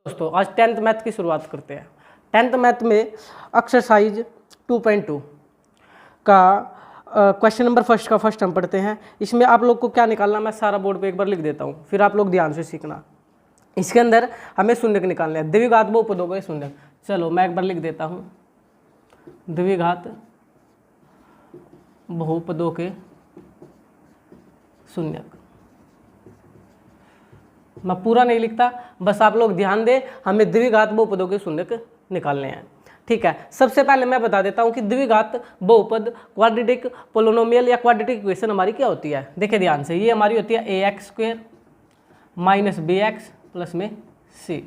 दोस्तों आज 10th math की शुरुआत करते हैं। 10th मैथ में एक्सरसाइज 2.2 का क्वेश्चन नंबर फर्स्ट का फर्स्ट हम पढ़ते हैं। इसमें आप लोग को क्या निकालना, मैं सारा बोर्ड पे एक बार लिख देता हूँ, फिर आप लोग ध्यान से सीखना। इसके अंदर हमें शून्यक निकालने हैं, द्विघात बहुपदों के शून्यक। चलो मैं एक बार लिख देता हूँ, द्विघात बहुपदों के शून्यक। मैं पूरा नहीं लिखता, बस आप लोग ध्यान दें, हमें द्विघात बहुपदों के शून्यक निकालने हैं। ठीक है, सबसे पहले मैं बता देता हूं कि द्विघात बहुपद क्वाड्रेटिक पोलिनोमियल या क्वाड्रेटिक इक्वेशन हमारी क्या होती है। देखिए ध्यान से, ये हमारी होती है ax² माइनस bx प्लस में c।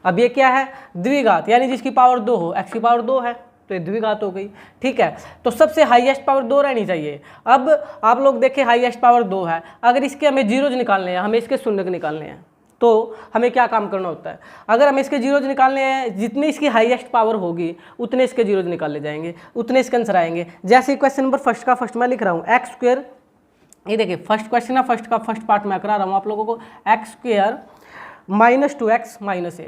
अब ये क्या है, द्विघात यानी जिसकी पावर 2 हो, x की पावर 2 है तो ये द्विघात हो गई। ठीक है, तो सबसे हाईएस्ट पावर 2 रहनी चाहिए। अब आप लोग देखें, हाईएस्ट पावर 2 है, अगर इसके हमें जीरोज निकालने हैं, हमें इसके शून्यक निकालने हैं, तो हमें क्या काम करना होता है। अगर हमें इसके जीरोज निकालने हैं, जितनी इसकी हाईएस्ट पावर होगी उतने इसके जीरोज निकाले जाएंगे, उतने इसके आंसर आएंगे। जैसे क्वेश्चन नंबर फर्स्ट का फर्स्ट मैं लिख रहा हूँ x², ये देखिए फर्स्ट क्वेश्चन है, फर्स्ट का फर्स्ट पार्ट मैं करा रहा हूँ आप लोगों को, x² माइनस 2x माइनस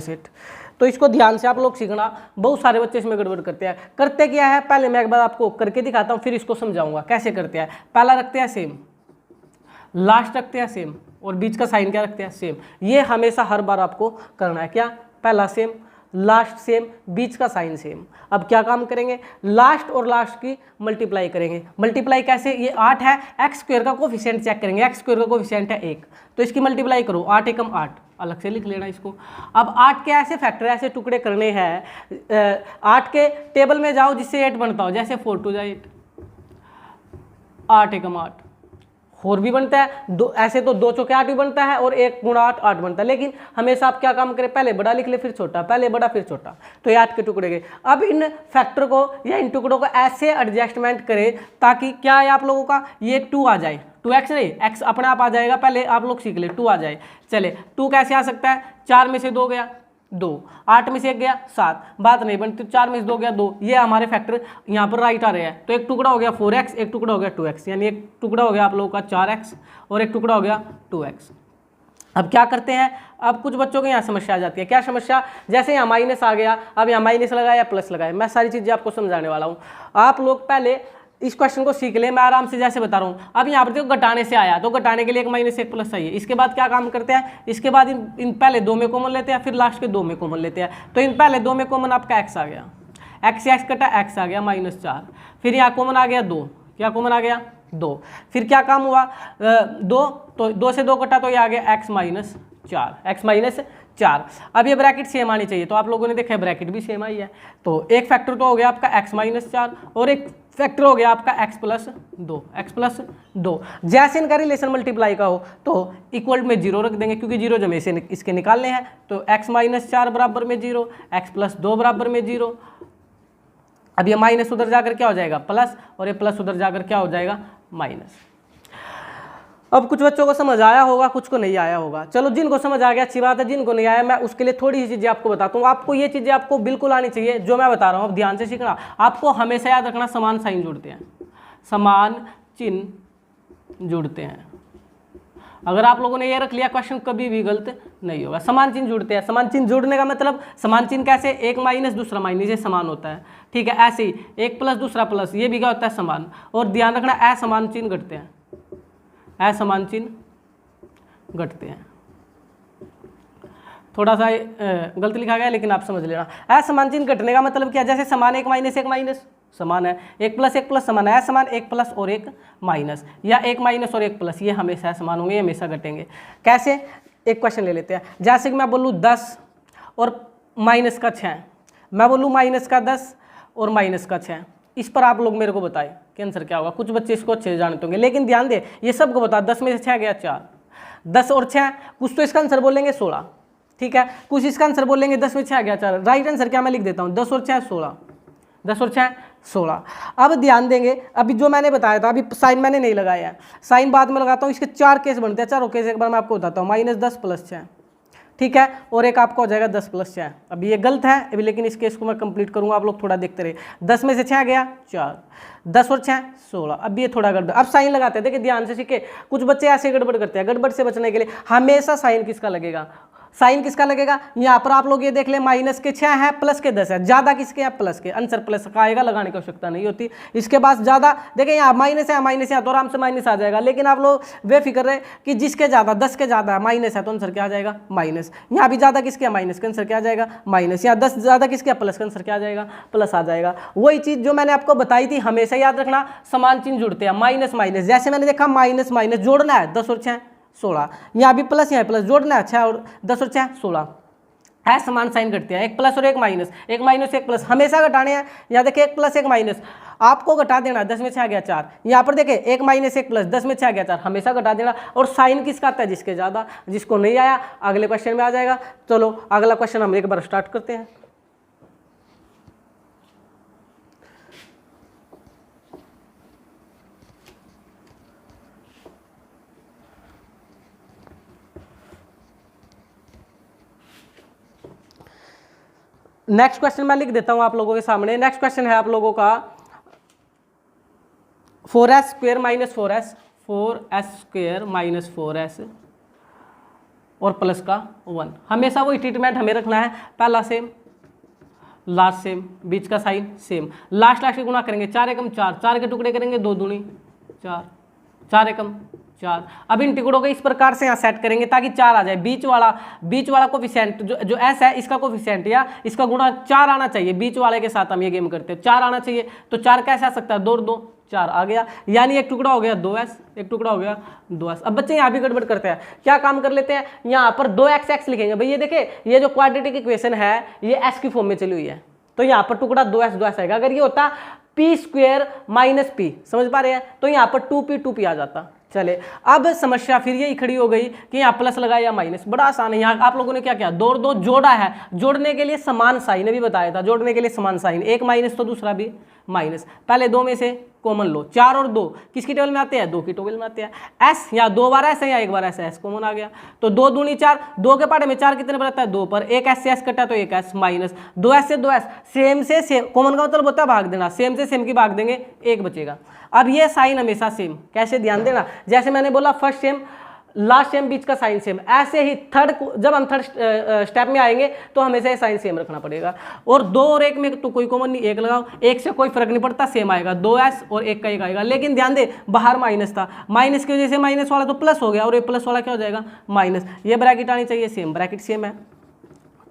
8। तो इसको ध्यान से आप लोग सीखना, बहुत सारे बच्चे इसमें गड़बड़ करते हैं। करते क्या है, पहले मैं एक बार आपको करके दिखाता हूँ, फिर इसको समझाऊंगा कैसे करते हैं। पहला रखते हैं सेम, लास्ट रखते हैं सेम, और बीच का साइन क्या रखते हैं, सेम। ये हमेशा हर बार आपको करना है। क्या, पहला सेम, लास्ट सेम, बीच का साइन सेम। अब क्या काम करेंगे, लास्ट और लास्ट की मल्टीप्लाई करेंगे। मल्टीप्लाई कैसे, ये 8 है, x² का कोफिशिएंट चेक करेंगे, x² का कोफिशिएंट है 1, तो इसकी मल्टीप्लाई करो, 8 एकम 8, अलग से लिख लेना इसको। अब 8 के ऐसे फैक्टर, ऐसे टुकड़े करने हैं, 8 के टेबल में जाओ जिससे 8 बनता हो, जैसे 4 2 8, 8 एकम 8, 4 भी बनता है, दो ऐसे तो 2 चौके 8 भी बनता है, और 1 गुणा 8 8 बनता है। लेकिन हमेशा आप क्या काम करें, पहले बड़ा लिख ले फिर छोटा, पहले बड़ा फिर छोटा, तो ये 8 के टुकड़े गए। अब इन फैक्टर को या इन टुकड़ों को ऐसे एडजस्टमेंट करें ताकि क्या है आप लोगों का, ये 2 आ जाए, 2x नहीं, x अपने आप आ जाएगा, पहले आप लोग सीख ले, 2 आ जाए। चले 2 कैसे आ सकता है, 4 में से 2 गया 2, 8 में से 1 गया 7, बात नहीं बनती, 4 में से 2 गया 2, ये हमारे फैक्टर यहाँ पर राइट आ रहे हैं। तो एक टुकड़ा हो गया 4x, एक टुकड़ा हो गया 2x, यानी एक टुकड़ा हो गया आप लोगों का 4x और एक टुकड़ा हो गया 2x। अब क्या करते हैं, अब कुछ बच्चों के यहाँ समस्या आ जाती है। क्या समस्या, जैसे यहाँ माइनस आ गया, अब यहाँ माइनस लगाया या प्लस लगाया, मैं सारी चीज़ें आपको समझाने वाला हूँ। आप लोग पहले इस क्वेश्चन को सीख ले, मैं आराम से जैसे बता रहा हूँ। अब यहाँ पर देखो घटाने से आया, तो घटाने के लिए 1 माइनस 1 प्लस चाहिए। इसके बाद क्या काम करते हैं, इसके बाद इन पहले 2 में कॉमन लेते हैं, फिर लास्ट के 2 में कॉमन लेते हैं। तो इन पहले 2 में कॉमन आपका x आ गया, x से x कटा x आ गया -4, फिर यहाँ कॉमन आ गया 2, क्या कॉमन आ गया 2, फिर क्या काम हुआ 2, तो 2 से 2 कटा तो ये आ गया x -4। अब ये ब्रैकेट सेम आनी चाहिए, तो आप लोगों ने देखा ब्रैकेट भी सेम आई है। तो एक फैक्टर तो हो गया आपका x -4 और एक फैक्टर हो गया आपका x + 2। जैसे इनका रिलेशन मल्टीप्लाई का हो तो इक्वल में 0 रख देंगे, क्योंकि 0 जब इसके निकालने हैं। तो x -4 बराबर में 0, x + 2 बराबर में 0। अब ये माइनस उधर जाकर क्या हो जाएगा प्लस, और ये प्लस उधर जाकर क्या हो जाएगा माइनस। अब कुछ बच्चों को समझ आया होगा, कुछ को नहीं आया होगा। चलो जिनको समझ आ गया अच्छी बात है, जिनको नहीं आया मैं उसके लिए थोड़ी सी चीज़ें आपको बताता हूँ। आपको ये चीज़ें आपको बिल्कुल आनी चाहिए जो मैं बता रहा हूँ, अब ध्यान से सीखना। आपको हमेशा याद रखना, समान साइन जुड़ते हैं, समान चिन्ह जुड़ते हैं। अगर आप लोगों ने ये रख लिया, क्वेश्चन कभी भी गलत नहीं होगा। समान चिन्ह जुड़ते हैं, समान चिन्ह जुड़ने का मतलब, समान चिन्ह कैसे, एक माइनस दूसरा माइनस, ये समान होता है। ठीक है, ऐसे ही एक प्लस दूसरा प्लस, ये भी क्या होता है समान। और ध्यान रखना, असमान चिन्ह घटते हैं, असमान चिन्ह घटते हैं। थोड़ा सा गलत लिखा गया लेकिन आप समझ लेना। असमान चिन्ह घटने का मतलब क्या, जैसे समान 1 माइनस 1 माइनस समान है, 1 + 1 प्लस समान है, असमान 1 प्लस और 1 माइनस, या 1 माइनस और 1 प्लस, ये हमेशा समान होंगे, ये हमेशा घटेंगे। कैसे, एक क्वेश्चन ले लेते हैं। जैसे कि मैं बोलूँ 10 और माइनस का 6, मैं बोलूँ माइनस का 10 और माइनस का 6, इस पर आप लोग मेरे को बताएं कि आंसर क्या होगा। कुछ बच्चे इसको अच्छे से जानते होंगे, लेकिन ध्यान दे, ये सबको बता, 10 में से 6 गया 4, 10 और 6, कुछ तो इसका आंसर बोलेंगे 16, ठीक है, कुछ इसका आंसर बोलेंगे 10 में 6 गया 4। राइट आंसर क्या मैं लिख देता हूँ, 10 और 6 16, 10 और 6 16। अब ध्यान देंगे, अभी जो मैंने बताया था, अभी साइन मैंने नहीं लगाया है, साइन बाद में लगाता हूँ। इसके 4 केस बनते हैं, चारों केस एक बार मैं आपको बताता हूँ। -10 + 6, ठीक है, और एक आपका हो जाएगा 10 + 6। अभी ये गलत है अभी, लेकिन इस केस को मैं कंप्लीट करूंगा, आप लोग थोड़ा देखते रहे। 10 में से 6 गया 4, 10 और 6 16। अब ये थोड़ा गड़बड़, अब साइन लगाते हैं, देखिए ध्यान से सीखे। कुछ बच्चे ऐसे गड़बड़ करते हैं, गड़बड़ से बचने के लिए हमेशा साइन किसका लगेगा, साइन किसका लगेगा, यहाँ पर आप लोग ये देख ले माइनस के 6 है प्लस के 10 है, ज्यादा किसके है प्लस के, आंसर प्लस का आएगा, लगाने की आवश्यकता नहीं होती। इसके पास ज्यादा देखिए यहाँ माइनस है, माइनस यहाँ तो आराम से माइनस आ जाएगा, लेकिन आप लोग बेफिक्र रहे कि जिसके ज्यादा 10 के ज्यादा है माइनस है तो आंसर क्या आ जाएगा माइनस। यहाँ भी ज्यादा किसके माइनस के आंसर क्या आ जाएगा माइनस, यहाँ 10 ज्यादा किसके प्लस का आंसर क्या आ जाएगा प्लस आ जाएगा। वही चीज जो मैंने आपको बताई थी, हमेशा याद रखना समान चिन्ह जुड़ते हैं, माइनस माइनस, जैसे मैंने देखा माइनस माइनस जोड़ना है 10 और 6 16, यहाँ भी प्लस यहाँ प्लस जोड़ना है 6 और 10 और 6 16 है, समान साइन घटते हैं, एक प्लस और एक माइनस, एक माइनस एक प्लस, हमेशा घटाने हैं। यहाँ देखिए एक प्लस एक माइनस आपको घटा देना, 10 में 6 आ गया 4, यहाँ पर देखिए एक माइनस एक प्लस, 10 में 6 आ गया 4, हमेशा घटा देना। और साइन किसका आता है जिसके ज़्यादा, जिसको नहीं आया अगले क्वेश्चन में आ जाएगा। चलो अगला क्वेश्चन हम एक बार स्टार्ट करते हैं। नेक्स्ट क्वेश्चन मैं लिख देता हूं आप लोगों के सामने। नेक्स्ट क्वेश्चन है आप लोगों का 4s² - 4s, 4s² - 4s और प्लस का 1। हमेशा वही ट्रीटमेंट हमें रखना है, पहला सेम लास्ट सेम, बीच का साइन सेम, लास्ट के गुना करेंगे 4 एकम 4, 4 के टुकड़े करेंगे 2 दूनी 4, 4 एकम 4। अब इन टुकड़ों को इस प्रकार से यहाँ सेट करेंगे ताकि 4 आ जाए, बीच वाला कोफिशिएंट जो s है इसका कोफिशिएंट या इसका गुणा 4 आना चाहिए, बीच वाले के साथ हम ये गेम करते हैं, 4 आना चाहिए। तो 4 कैसे आ सकता है, 2 और 2 4 आ गया, यानी एक टुकड़ा हो गया 2s, एक टुकड़ा हो गया 2s। अब बच्चे यहाँ भी गड़बड़ करते हैं, क्या काम कर लेते हैं, यहाँ पर 2x लिखेंगे। भाई ये देखे ये जो क्वाड्रेटिक इक्वेशन है ये s की फॉर्म में चली हुई है, तो यहाँ पर टुकड़ा 2s आएगा। अगर ये होता p² - p, समझ पा रहे हैं, तो यहाँ पर 2p आ जाता। चले अब समस्या फिर यही खड़ी हो गई कि यहाँ प्लस लगाया या माइनस, बड़ा आसान है। यहाँ आप लोगों ने क्या किया, 2 और 2 जोड़ा है, जोड़ने के लिए समान साइन भी बताया था, जोड़ने के लिए समान साइन, एक माइनस तो दूसरा भी माइनस, पहले 2 में से कॉमन लो, 4 और 2 किसकी टेबल में आते हैं, 2 की टेबल में आते हैं। s या 2 बार s है या 1 बार s है, s कॉमन आ गया, तो 2 दूनी 4, 2 के पाड़े में 4 कितने पर आता है 2 पर, एक s से s कटा तो एक s माइनस 2s से 2s, सेम से सेम, कॉमन का मतलब होता है भाग देना, सेम से सेम की भाग देंगे 1 बचेगा। अब ये साइन हमेशा सेम, कैसे ध्यान देना, जैसे मैंने बोला फर्स्ट सेम लास्ट सेम बीच का साइन सेम, ऐसे ही जब हम थर्ड स्टेप में आएंगे तो हमेशा ये साइन सेम रखना पड़ेगा। और 2 और 1 में तो कोई कॉमन नहीं, 1 लगाओ, 1 से कोई फर्क नहीं पड़ता, सेम आएगा, 2s और 1 का 1 आएगा। लेकिन ध्यान दे बाहर माइनस था, माइनस की वजह से माइनस वाला तो प्लस हो गया और ये प्लस वाला क्या हो जाएगा माइनस, ये ब्रैकेट आनी चाहिए सेम, ब्रैकेट सेम है,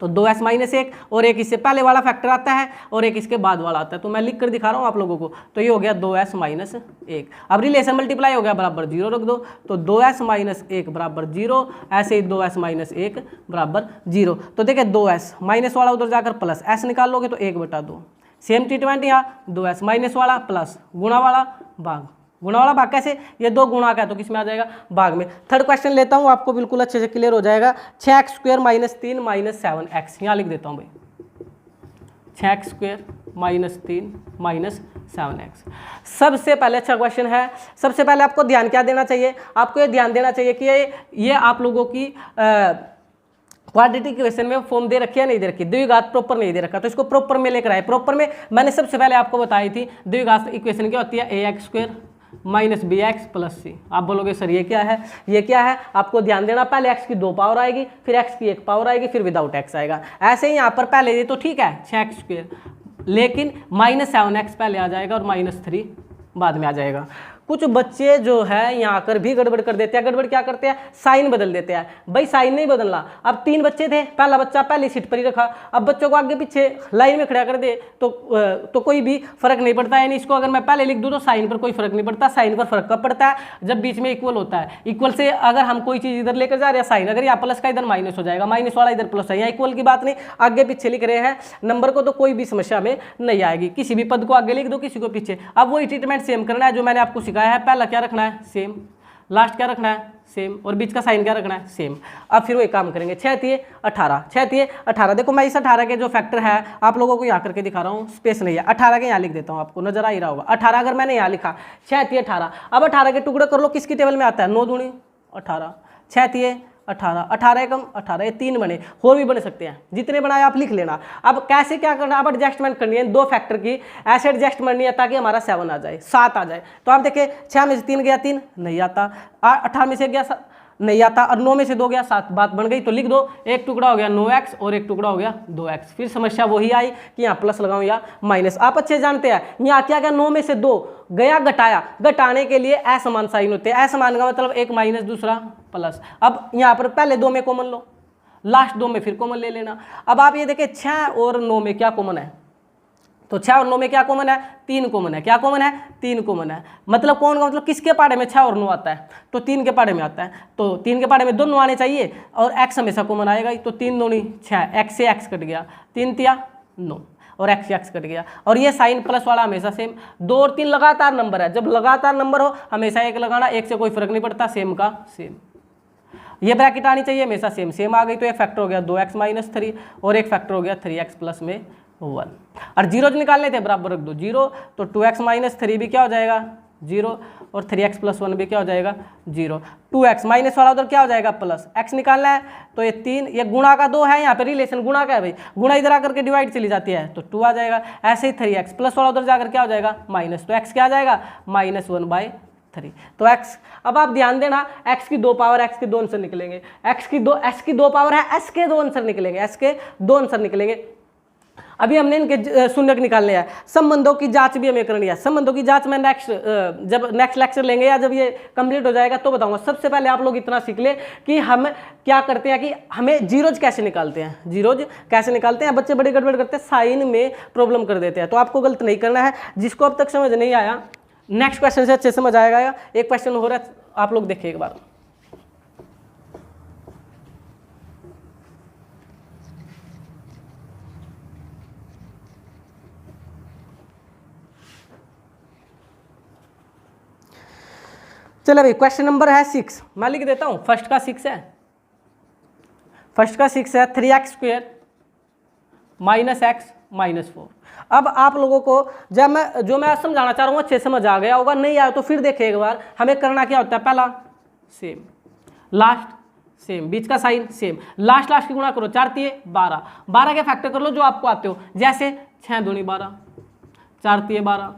तो 2s - 1 और एक इससे पहले वाला फैक्टर आता है और एक इसके बाद वाला आता है, तो मैं लिख कर दिखा रहा हूँ आप लोगों को। तो ये हो गया 2s - 1। अब रिलेशन मल्टीप्लाई हो गया बराबर 0 रख दो, तो 2s - 1 बराबर 0, ऐसे ही 2s - 1 बराबर 0। तो देखिए 2s माइनस वाला उधर जाकर प्लस, s निकाल लोगे तो 1/2, सेम ट्रीटमेंट यहाँ 2s माइनस वाला प्लस गुणा वाला भाग, गुणा वाला भाग कैसे, ये 2 गुणा का है तो किसमें आ जाएगा भाग में। थर्ड क्वेश्चन लेता हूँ, आपको बिल्कुल अच्छे से क्लियर हो जाएगा। 6x² - 3 - 7x, यहाँ लिख देता हूँ भाई, 6x² - 3 - 7x। सबसे पहले अच्छा क्वेश्चन है, सबसे पहले आपको ध्यान क्या देना चाहिए, आपको ये ध्यान देना चाहिए कि ये आप लोगों की क्वाड्रेटिक इक्वेशन में फॉर्म दे रखी है नहीं दे रखी, द्विघात प्रॉपर नहीं दे रखा, तो इसको प्रॉपर में लेकर आए। प्रॉपर में मैंने सबसे पहले आपको बताई थी द्विघात इक्वेशन क्या होती है, ax² - bx + c। आप बोलोगे सर ये क्या है, ये क्या है, आपको ध्यान देना, पहले x की 2 पावर आएगी, फिर x की 1 पावर आएगी, फिर विदाउट x आएगा। ऐसे ही यहाँ पर पहले ये तो ठीक है 6x², लेकिन -7x पहले आ जाएगा और -3 बाद में आ जाएगा। कुछ बच्चे जो है यहाँ आकर भी गड़बड़ कर देते हैं। गड़बड़ क्या करते हैं, साइन बदल देते हैं। भाई साइन नहीं बदलना, अब 3 बच्चे थे, पहला बच्चा पहली सीट पर ही रखा, अब बच्चों को आगे पीछे लाइन में खड़ा कर दे तो कोई भी फर्क नहीं पड़ता। यानी इसको अगर मैं पहले लिख दूँ तो साइन पर कोई फर्क नहीं पड़ता। साइन पर फर्क कब पड़ता है, जब बीच में इक्वल होता है। इक्वल से अगर हम कोई चीज़ इधर लेकर जा रहे हैं साइन, अगर यहाँ प्लस का इधर माइनस हो जाएगा, माइनस वाला इधर प्लस है, यहाँ इक्वल की बात नहीं, आगे पीछे लिख रहे हैं नंबर को तो कोई भी समस्या में नहीं आएगी। किसी भी पद को आगे लिख दो, किसी को पीछे। अब वही ट्रीटमेंट सेम करना है जो मैंने आपको सिखाया है। पहला क्या रखना है, सेम, लास्ट क्या रखना है, सेम, और बीच का साइन क्या रखना है, सेम। अब फिर वो एक काम करेंगे, 6 × 18, 6 × 18। देखो मैं इस 18 के जो फैक्टर है आप लोगों को यहाँ करके दिखा रहा हूँ, स्पेस नहीं है, 18 के यहाँ लिख देता हूँ, आपको नजर आ ही रहा होगा। 18 अगर मैंने यहाँ लिखा, 6 × 18, अब 18 के टुकड़े कर लो, किसकी टेबल में आता है, 9 दूनी 18, 6 × 18, 18 एकम 18, ये 3 बने, और भी बन सकते हैं, जितने बनाए आप लिख लेना। अब कैसे क्या करना, अब एडजस्टमेंट करनी है 2 फैक्टर की, ऐसे एडजस्ट करनी है ताकि हमारा 7 आ जाए, 7 आ जाए। तो आप देखिए 6 में से 3 गया 3 नहीं आता, 18 में से गया नहीं आता, और 9 में से 2 गया 7, बात बन गई। तो लिख दो, एक टुकड़ा हो गया 9x और एक टुकड़ा हो गया 2x। फिर समस्या वही आई कि यहाँ प्लस लगाऊं या माइनस। आप अच्छे जानते हैं यहाँ क्या क्या, 9 में से 2 गया घटाया, घटाने के लिए असमान साइन होते हैं, असमान का मतलब एक माइनस दूसरा प्लस। अब यहाँ पर पहले 2 में कॉमन लो, लास्ट 2 में फिर कॉमन ले लेना। अब आप ये देखें 6 और 9 में क्या कॉमन है, तो 6 और 9 में क्या कॉमन है, 3 कॉमन है। क्या कॉमन है, 3 कॉमन है। मतलब कौन का मतलब किसके पाड़े में 6 और 9 आता है, तो 3 के पाड़े में आता है। तो 3 के पाड़े में दोनों आने चाहिए और x हमेशा कॉमन आएगा ही। तो 3 दूनी 6, x से x कट गया, 3 तिया 9 और x से x कट गया। और ये साइन प्लस वाला हमेशा सेम, 2 और 3 लगातार नंबर है, जब लगातार नंबर हो हमेशा एक लगाना, एक से कोई फर्क नहीं पड़ता, सेम का सेम। ये ब्रैकेट आनी चाहिए हमेशा सेम, सेम आ गई तो एक फैक्टर हो गया 2x माइनस 3 और एक फैक्टर हो गया 3x प्लस में 1। और जीरोज निकालने थे, बराबर रख दो 0, तो 2x माइनस 3 भी क्या हो जाएगा 0 और 3x प्लस 1 भी क्या हो जाएगा 0। 2x माइनस वाला उधर क्या हो जाएगा प्लस, x निकालना है तो ये 3, ये गुणा का 2 है, यहाँ पे रिलेशन गुणा का है भाई, गुणा इधर आकर के डिवाइड चली जाती है तो 2 आ जाएगा। ऐसे ही 3x प्लस वाला उधर जाकर क्या हो जाएगा माइनस, तो x क्या आ जाएगा -1/3। तो x, अब आप ध्यान देना x की 2 पावर, x के 2 आंसर निकलेंगे, s की 2 पावर है, s के 2 आंसर निकलेंगे, s के 2 आंसर निकलेंगे। अभी हमने इनके शून्यक निकालने हैं, संबंधों की जांच भी हमें करनी है। संबंधों की जांच में जब नेक्स्ट लेक्चर लेंगे या जब ये कंप्लीट हो जाएगा तो बताऊंगा। सबसे पहले आप लोग इतना सीख ले कि हम क्या करते हैं कि हमें जीरोज कैसे निकालते हैं, जीरोज कैसे निकालते हैं। बच्चे बड़ी गड़बड़ करते हैं, साइन में प्रॉब्लम कर देते हैं, तो आपको गलत नहीं करना है। जिसको अब तक समझ नहीं आया नेक्स्ट क्वेश्चन से अच्छे समझ आएगा। एक क्वेश्चन हो रहा है, आप लोग देखिए एक बार। चलो भाई, क्वेश्चन नंबर है 6, मैं लिख देता हूं। फर्स्ट का 6 है, फर्स्ट का 6 है 3x² - x - 4। अब आप लोगों को जब मैं समझाना चाह रहा हूँ अच्छे समझ आ गया होगा, नहीं आया तो फिर देखिए एक बार। हमें करना क्या होता है, पहला सेम, लास्ट सेम, बीच का साइन सेम, लास्ट की गुणा करो, 4 तिये 12, 12 के फैक्टर कर लो जो आपको आते हो, जैसे 6 दूनी 12, 4 तिये 12,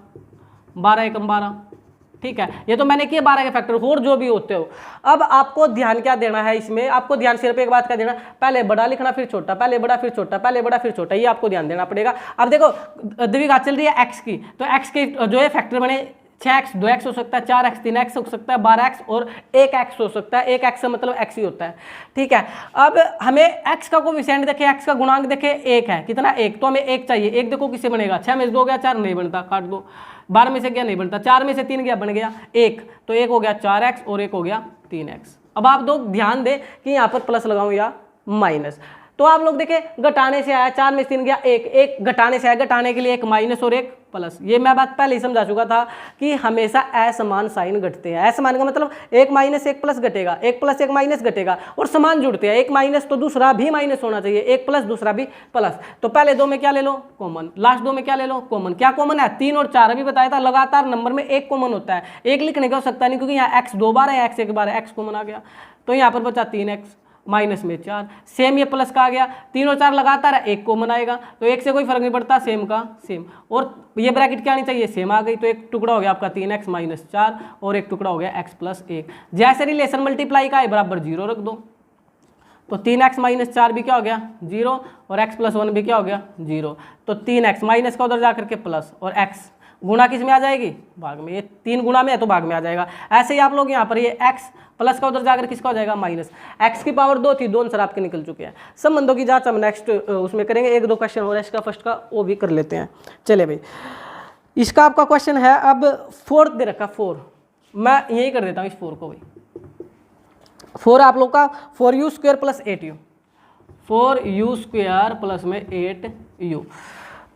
12 एकम 12, ठीक है। ये तो मैंने किए 12 के फैक्टर, और जो भी होते हो। अब आपको ध्यान क्या देना है इसमें, आपको ध्यान सिर्फ एक बात क्या देना, पहले बड़ा लिखना फिर छोटा, पहले बड़ा फिर छोटा, पहले बड़ा फिर छोटा, ये आपको ध्यान देना पड़ेगा। अब देखो द्विघात चल रही है x की, तो x के जो है फैक्टर बने 6x 2x हो सकता है, 4x 3x हो सकता है, 12x और 1x हो सकता है। 1x का मतलब x ही होता है, ठीक है। अब हमें x का कोएफिशिएंट देखे, x का गुणांक देखे 1 है, कितना 1, तो हमें 1 चाहिए। 1 देखो किससे बनेगा, 6 में से 2 गया 4 नहीं बनता, काट दो। 12 में से गया नहीं बनता, 4 में से 3 गया बन गया 1, तो 1 हो गया 4x और 1 हो गया 3x। अब आप लोग ध्यान दें कि यहाँ पर प्लस लगाऊं या माइनस। तो आप लोग देखें घटाने से आया, 4 में से 3 गया 1, 1 घटाने से आया, घटाने के लिए एक माइनस और एक प्लस। ये मैं बात पहले ही समझा चुका था कि हमेशा असमान साइन घटते हैं। असमान का मतलब एक माइनस एक प्लस घटेगा, एक प्लस एक माइनस घटेगा और समान जुड़ते हैं। एक माइनस तो दूसरा भी माइनस होना चाहिए, एक प्लस दूसरा भी प्लस। तो पहले 2 में क्या ले लो कॉमन, लास्ट 2 में क्या ले लो कॉमन। क्या कॉमन है, 3 और 4 अभी बताया था, लगातार नंबर में एक कॉमन होता है, एक लिखने का हो सकता नहीं, क्योंकि यहाँ x 2 बार है, x 1 बार है, x कॉमन आ गया, तो यहाँ पर बचा 3x माइनस में 4। सेम ये प्लस का आ गया, 3 और 4 लगातार है, एक कॉमन आएगा, तो एक से कोई फर्क नहीं पड़ता, सेम का सेम। और ये ब्रैकेट क्या आनी चाहिए, सेम आ गई, तो एक टुकड़ा हो गया आपका 3x - 4 और एक टुकड़ा हो गया x + 1। जैसे रिलेशन मल्टीप्लाई का है बराबर 0 रख दो, तो 3x - 4 भी क्या हो गया 0 और x + 1 भी क्या हो गया 0। तो 3x माइनस का उधर जा करके प्लस और x गुणा किस में आ जाएगी, भाग में। ये 3 गुणा में है तो भाग में आ जाएगा। ऐसे ही आप लोग यहाँ पर ये x प्लस का उधर जाकर किसका हो जाएगा माइनस। x की पावर 2 थी, 2 आंसर आपके निकल चुके हैं। संबंधों की जांच हम नेक्स्ट उसमें करेंगे, 1-2 क्वेश्चन हो रहा है इसका फर्स्ट का, वो भी कर लेते हैं। चले भाई, इसका आपका क्वेश्चन है अब 4 दे रखा, 4 मैं यही कर देता हूँ इस 4 को भाई। 4 आप लोग का 4u² + 8u, 4u² + में 8u।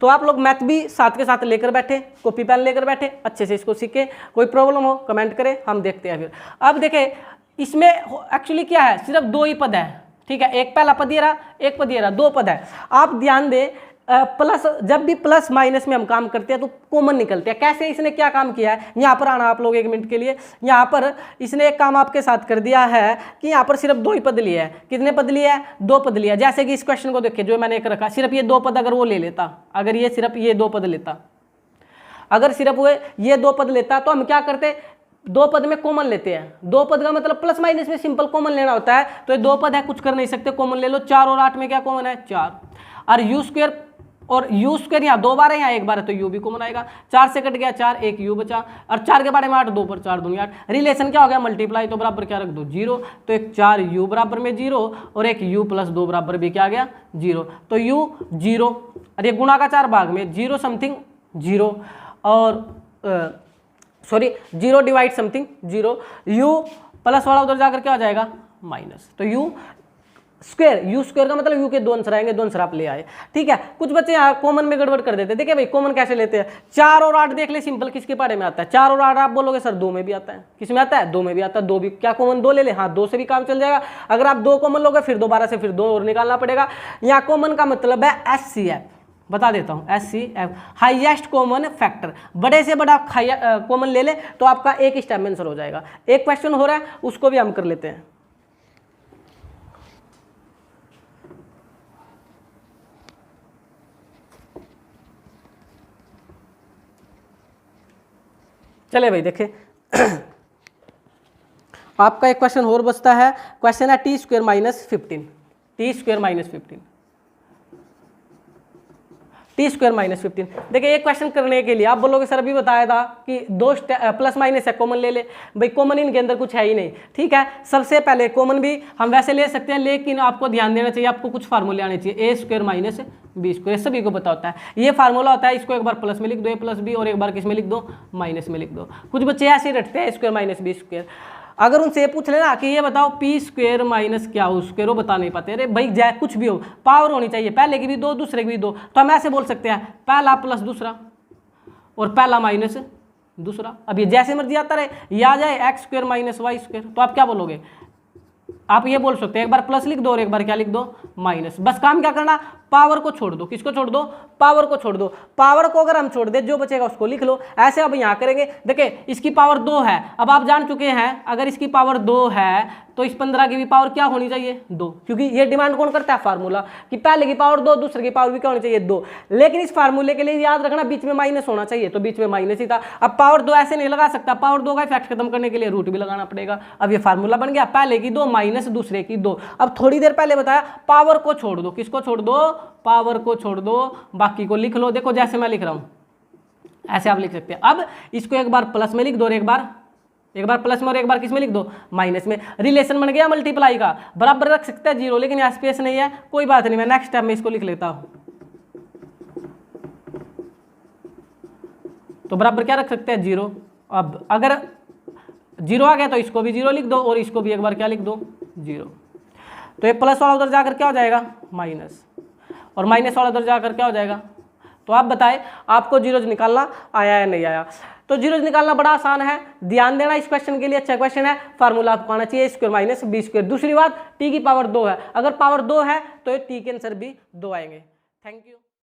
तो आप लोग मैथ भी साथ के साथ लेकर बैठे, कॉपी पेन लेकर बैठे, अच्छे से इसको सीखे। कोई प्रॉब्लम हो कमेंट करें, हम देखते हैं फिर। अब देखें इसमें एक्चुअली क्या है, सिर्फ 2 ही पद है, ठीक है। एक पहला पद ये रहा, एक पद ये रहा, 2 पद है। आप ध्यान दें प्लस, जब भी प्लस माइनस में हम काम करते हैं तो कॉमन निकलते हैं। कैसे? इसने क्या काम किया है, यहाँ पर आना आप लोग 1 मिनट के लिए। यहाँ पर इसने एक काम आपके साथ कर दिया है कि यहाँ पर सिर्फ 2 ही पद लिए हैं। कितने पद लिए हैं? 2 पद लिया। जैसे कि इस क्वेश्चन को देखिए जो मैंने एक रखा, सिर्फ ये 2 पद अगर वो ले लेता, अगर ये सिर्फ ये 2 पद लेता, अगर सिर्फ वो ये 2 पद लेता तो हम क्या करते, 2 पद में कॉमन लेते हैं। 2 पद का मतलब प्लस माइनस में सिंपल कॉमन लेना होता है। तो ये 2 पद है, कुछ कर नहीं सकते, कॉमन ले लो। 4 और 8 में क्या कॉमन है? 4। और यू स्क्वायर, और यू स्क्वायर यहाँ 2 बार है, यहाँ 1 बार है, तो यू भी कॉमन आएगा। 4 से कट गया 4, 1 यू बचा। और 4 के बारे में 8, 2 पर 4 दूनी 8। रिलेशन क्या हो गया? मल्टीप्लाई, तो बराबर क्या रख दो? 0। तो एक 4 यू बराबर में 0 और एक यू प्लस 2 बराबर भी क्या आ गया? 0। तो यू 0 और ये गुणा का 4 भाग में 0 समथिंग 0 और sorry 0 divide something 0। You plus वाला उधर जाकर क्या हो जाएगा? माइनस। तो यू स्क्वायर, यू स्क्वायर का मतलब यू के 2 आंसर आएंगे, 2 आंसर आप ले आए। ठीक है, कुछ बच्चे यहाँ कॉमन में गड़बड़ कर देते हैं। देखिए भाई कॉमन कैसे लेते हैं? 4 और 8 देख ले, सिंपल किसके बारे में आता है? 4 और 8 आप बोलोगे सर 2 में भी आता है। किस में आता है? 2 में भी आता है। 2 भी क्या कॉमन 2 ले ले? हाँ 2 से भी काम चल जाएगा। अगर आप 2 कॉमन लोगे फिर दोबारा से फिर 2 और निकालना पड़ेगा। यहाँ कॉमन का मतलब है HCF, बता देता हूँ, HCF हाईएस्ट कॉमन फैक्टर। बड़े से बड़ा कॉमन ले ले तो आपका एक स्टेप में आंसर हो जाएगा। एक क्वेश्चन हो रहा है उसको भी हम कर लेते हैं। चले भाई देखे आपका एक क्वेश्चन और बचता है। क्वेश्चन है T square minus 15, T square minus 15, T square minus 15। देखिए एक क्वेश्चन करने के लिए आप बोलोगे सर अभी बताया था कि 2 प्लस माइनस है, कॉमन ले ले। भाई कॉमन इनके अंदर कुछ है ही नहीं। ठीक है, सबसे पहले कॉमन भी हम वैसे ले सकते हैं, लेकिन आपको ध्यान देना चाहिए, आपको कुछ फार्मूले आने चाहिए। ए स्क्वायर माइनस बी स्क्वायर सभी को पता होता है। ये फार्मूला होता है, इसको एक बार प्लस में लिख दो, ए प्लस बी, और एक बार किस में लिख दो? माइनस में लिख दो। कुछ बच्चे ऐसे ही रटते हैं स्क्वायर माइनस बी स्क्वायर। अगर उनसे ये पूछ लेना कि ये बताओ पी स्क्वायर माइनस क्या हो स्क्वायर, वो बता नहीं पाते। अरे भाई जय कुछ भी हो, पावर होनी चाहिए, पहले की भी 2 दूसरे की भी 2। तो हम ऐसे बोल सकते हैं पहला प्लस दूसरा और पहला माइनस दूसरा। अब ये जैसे मर्जी आता रहे, ये आ जाए X square minus Y square, तो आप क्या बोलोगे? आप ये बोल सकते हैं एक बार प्लस लिख दो और एक बार क्या लिख दो? माइनस। बस काम क्या करना? पावर को छोड़ दो। किसको छोड़ दो? पावर को छोड़ दो। पावर को अगर हम छोड़ दे जो बचेगा उसको लिख लो। ऐसे अब यहाँ करेंगे। देखिए इसकी पावर 2 है, अब आप जान चुके हैं अगर इसकी पावर 2 है तो इस 15 की भी पावर क्या होनी चाहिए? 2, क्योंकि ये डिमांड कौन करता है? फार्मूला, कि पहले की पावर 2, दूसरे की पावर भी क्या होनी चाहिए? 2। लेकिन इस फार्मूले के लिए याद रखना बीच में माइनस होना चाहिए, तो बीच में माइनस ही था। अब पावर 2 ऐसे नहीं लगा सकता, पावर 2 का इफेक्ट खत्म करने के लिए रूट भी लगाना पड़ेगा। अब ये फार्मूला बन गया, पहले की 2 माइनस दूसरे की 2। अब थोड़ी देर पहले बताया पावर को छोड़ दो। किसको छोड़ दो? पावर को छोड़ दो, बाकी को लिख लो। देखो जैसे मैं लिख रहा हूं ऐसे आप लिख सकते हैं। अब इसको एक बार प्लस में लिख दो और एक बार प्लस में और एक बार किस में लिख दो? माइनस में। रिलेशन बन गया मल्टीप्लाई का, बराबर रख सकते हैं 0, लेकिन यहाँ स्पेस नहीं है, कोई बात नहीं, मैं नेक्स्ट टाइम में इसको लिख लेता हूं। तो बराबर क्या रख सकते हैं? 0। अब अगर 0 आ गया तो इसको भी 0 लिख दो और इसको भी एक बार क्या लिख दो? 0। तो ये प्लस वाला उधर जाकर क्या हो जाएगा? माइनस, और माइनस वाला उधर जाकर क्या हो जाएगा? तो आप बताएं आपको जीरोज निकालना आया या नहीं आया? तो जीरोज निकालना बड़ा आसान है, ध्यान देना इस क्वेश्चन के लिए, अच्छा क्वेश्चन है। फार्मूला आपको आना चाहिए स्क्वायर माइनस बी स्क्वायर। दूसरी बात, टी की पावर 2 है, अगर पावर 2 है तो टी के आंसर भी 2 आएंगे। Thank you.